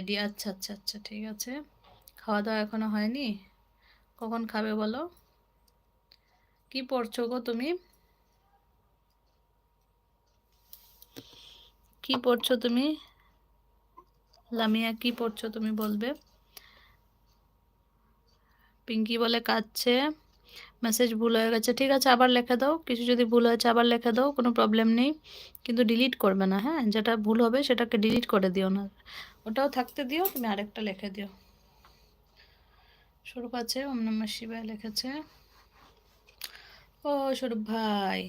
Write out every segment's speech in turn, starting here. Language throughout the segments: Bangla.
রেডি। আচ্ছা আচ্ছা আচ্ছা, ঠিক আছে। খাওয়া দাওয়া এখনো হয়নি? কখন খাবে বলো? কি পড়ছো গো তুমি? কি পড়ছো তুমি? লামিয়া কি পড়ছো তুমি বলবে? পিঙ্কি বলে কাঁদছে, মেসেজ ভুল হয়ে গেছে। ঠিক আছে, আবার লিখে দাও। কিছু যদি ভুল হয়েছে আবার লিখে দাও, কোনো প্রবলেম নেই, কিন্তু ডিলিট করবে না। হ্যাঁ, যেটা ভুল হবে সেটাকে ডিলিট করে দিও না, ওটাও থাকতে দিও, তুমি আরেকটা লিখে দিও। স্বরূপ আছে, ওম নমঃ শিবায় লিখেছে। ও স্বরূপ ভাই,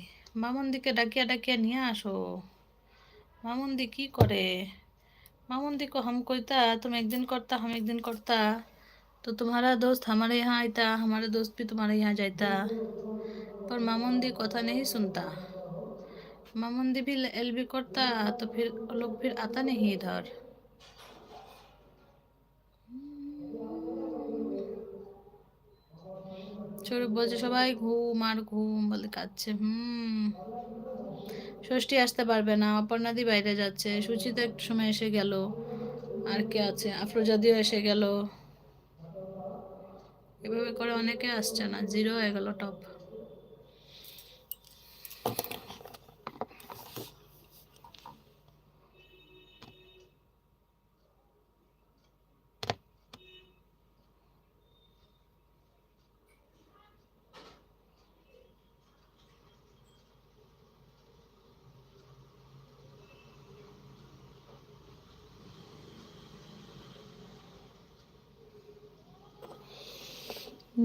মামুনদিকে ডাকিয়া ডাকিয়া নিয়ে আসো। मामुंदी की करे? मामुंदी को हम कहता, तुम एक दिन करता हम एक दिन करता, तो तुम्हारा दोस्त हमारे यहाँ आयता, हमारे दोस्त भी तुम्हारे यहाँ जाता, पर मामुंदी कथा नहीं सुनता। मामुंदी भी एलबी करता तो फिर वो लोग फिर आता नहीं इधर। স্বরূপ বলছে সবাই ঘুম আর ঘুম বলে কাঁদছে। ষষ্ঠী আসতে পারবে না, অপর্ণাদি বাইরে যাচ্ছে, সুচিতা একটু সময় এসে গেল, আর কে আছে, আফরোজাদিও এসে গেল। এভাবে করে অনেকে আসছে না, 0 হয়ে গেল টপ।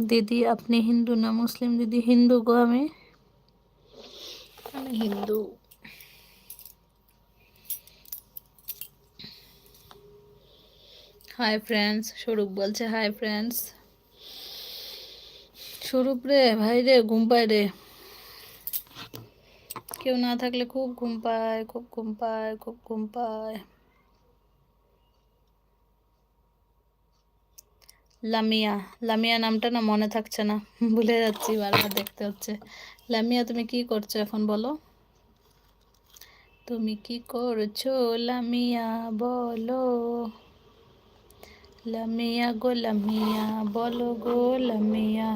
दीदी अपनी हिंदू ना मुस्लिम? दीदी हिंदू गो, हमें हिंदू। हाय फ्रेंड्स, स्वरूप बोलছে हाय फ्रेंड्स। स्वरूप रे भाई रे घुम पाए रे, কেউ না থাকলে খুব ঘুম পায়, খুব ঘুম পায়, খুব ঘুম পায়। লামিয়া, লামিয়া নামটা না মনে থাকছে না, ভুলে যাচ্ছি, বারবার দেখতে হচ্ছে। লামিয়া তুমি কি করছো এখন বলো? তুমি কি করছো লামিয়া বলো? লামিয়া গো লামিয়া বলো গো লামিয়া।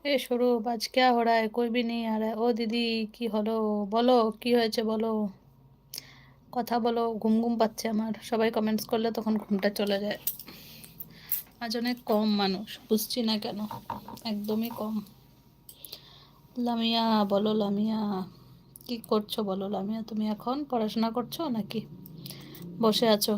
ए स्वरूप, आज क्या हो रहा है? कोई भी नहीं आ रहा है। ओ दीदी কি হলো বলো, কি হয়েছে বলো, কথা বলো। ঘুম ঘুম পাচ্ছে আমার, সবাই কমেন্টস করলে তখন ঘুমটা চলে যায়। আজ অনেক কম মানুষ, বুঝছি না কেন, একদমই কম। লামিয়া বলো, লামিয়া কি করছো বলো? লামিয়া তুমি এখন পড়াশোনা করছো নাকি বসে আছো?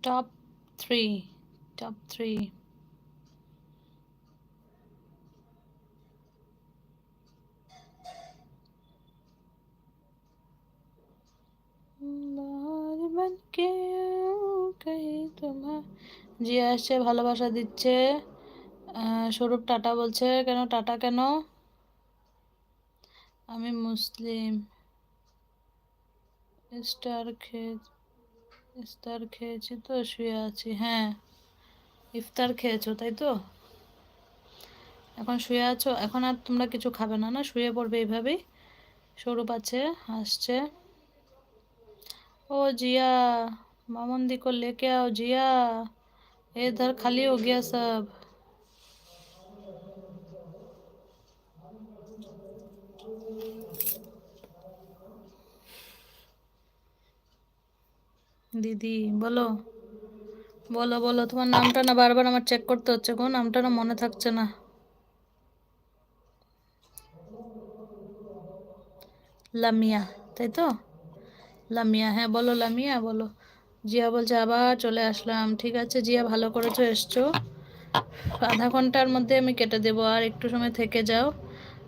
Top 3, top 3। জি আসছে, ভালোবাসা দিচ্ছে। স্বরূপ টাটা বলছে, কেন টাটা কেন? আমি মুসলিম। ইফতার খেয়েছি তো শুয়ে আছি। হ্যাঁ, ইফতার খেয়েছো তাই তো, এখন শুয়ে আছো, এখন আর তোমরা কিছু খাবে না, না শুয়ে পড়বে এইভাবেই। স্বরূপ আছে, আসছে। ओ जिया, मामुंदी को लेके आओ जिया, इधर खाली हो गया सब। দিদি বলো, বলো বলো, তোমার নামটা না বারবার আমার চেক করতে হচ্ছে গো, নামটা না মনে থাকছে না। লামিয়া তাই তো, লামিয়া, হ্যাঁ বলো লামিয়া বলো। জিয়া বলছে আবার চলে আসলাম। ঠিক আছে জিয়া, ভালো করেছো এসছো। আধা ঘন্টার মধ্যে আমি কেটে দেবো, আর একটু সময় থেকে যাও,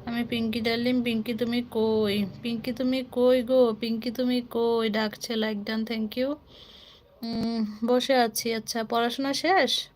আমি পিঙ্কি ডার্লিং, পিঙ্কি তুমি কই? পিঙ্কি তুমি কই গো? পিঙ্কি তুমি কই? ডাকছে, লাইক ডান, থ্যাংক ইউ। বসে আছি। আচ্ছা, পড়াশোনা শেষ?